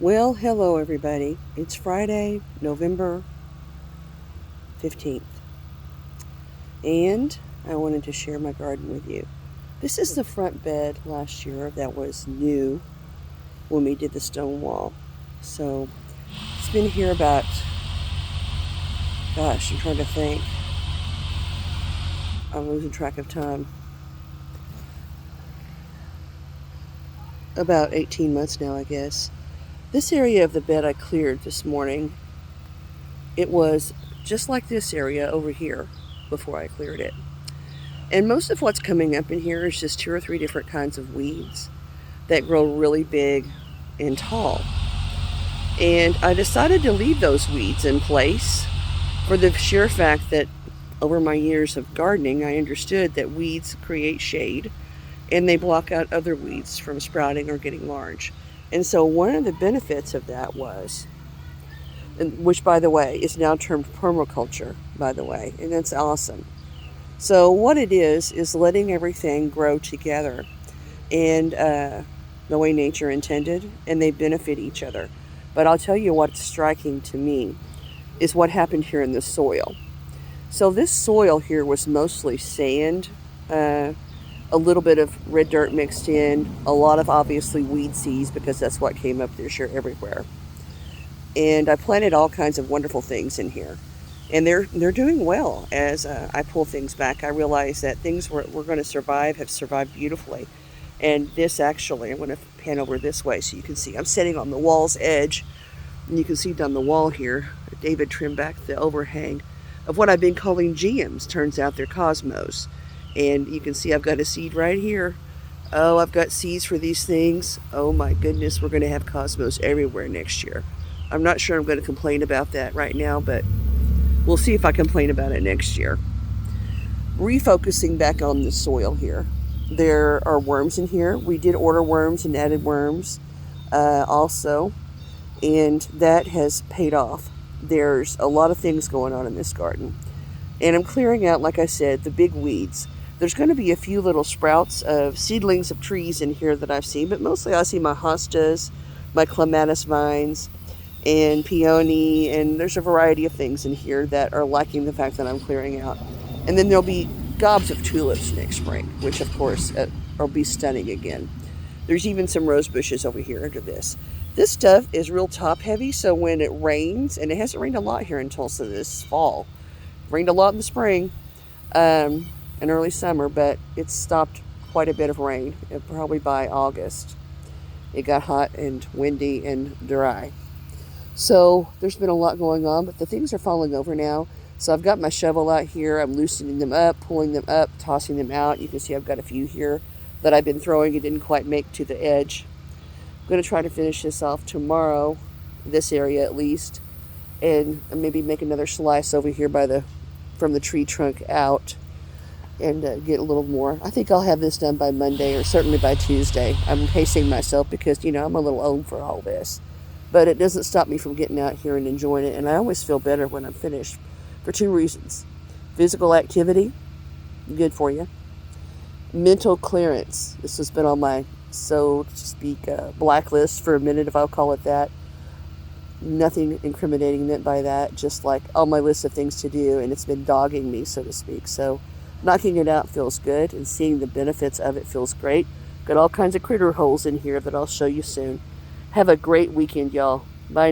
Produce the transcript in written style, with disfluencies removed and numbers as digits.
Well, hello everybody. It's Friday, November 15th, and I wanted to share my garden with you. This is the front bed last year that was new when we did the stone wall. So it's been here about, I'm trying to think. I'm losing track of time. About 18 months now, I guess. This area of the bed I cleared this morning. It was just like this area over here before I cleared it. And most of what's coming up in here is just 2 or 3 different kinds of weeds that grow really big and tall. And I decided to leave those weeds in place for the sheer fact that over my years of gardening, I understood that weeds create shade and they block out other weeds from sprouting or getting large. And so one of the benefits of that was, which by the way is now termed permaculture, by the way, and that's awesome. So what it is letting everything grow together and the way nature intended, and they benefit each other. But I'll tell you what's striking to me is what happened here in the soil. So this soil here was mostly sand, a little bit of red dirt mixed in, a lot of obviously weed seeds because that's what came up this year everywhere. And I planted all kinds of wonderful things in here. And they're doing well. As I pull things back, I realize that things we're going to survive have survived beautifully. And this actually, I'm going to pan over this way so you can see. I'm sitting on the wall's edge, and you can see down the wall here, David trimmed back the overhang of what I've been calling GMs. Turns out they're cosmos. And you can see I've got a seed right here. Oh, I've got seeds for these things. Oh my goodness, we're going to have cosmos everywhere next year. I'm not sure I'm going to complain about that right now, but we'll see if I complain about it next year. Refocusing back on the soil here. There are worms in here. We did order worms and added worms also, and that has paid off. There's a lot of things going on in this garden. And I'm clearing out, like I said, the big weeds. There's going to be a few little sprouts of seedlings of trees in here that I've seen, but mostly I see my hostas, my clematis vines, and peony, and there's a variety of things in here that are lacking the fact that I'm clearing out. And then there'll be gobs of tulips next spring, which of course will be stunning again. There's even some rose bushes over here under this. This stuff is real top heavy, so when it rains, and it hasn't rained a lot here in Tulsa this fall, it rained a lot in the spring and early summer, but it's stopped quite a bit of rain, probably by August. It got hot and windy and dry. So there's been a lot going on, but the things are falling over now. So I've got my shovel out here. I'm loosening them up, pulling them up, tossing them out. You can see I've got a few here that I've been throwing. It didn't quite make to the edge. I'm going to try to finish this off tomorrow, this area at least, and maybe make another slice over here from the tree trunk out and get a little more. I think I'll have this done by Monday or certainly by Tuesday. I'm pacing myself because, I'm a little old for all this. But it doesn't stop me from getting out here and enjoying it. And I always feel better when I'm finished for 2 reasons. Physical activity, good for you. Mental clearance. This has been on my, so to speak, blacklist for a minute, if I'll call it that. Nothing incriminating meant by that, just like on my list of things to do. And it's been dogging me, so to speak. So knocking it out feels good, and seeing the benefits of it feels great. Got all kinds of critter holes in here that I'll show you soon. Have a great weekend, y'all. Bye now.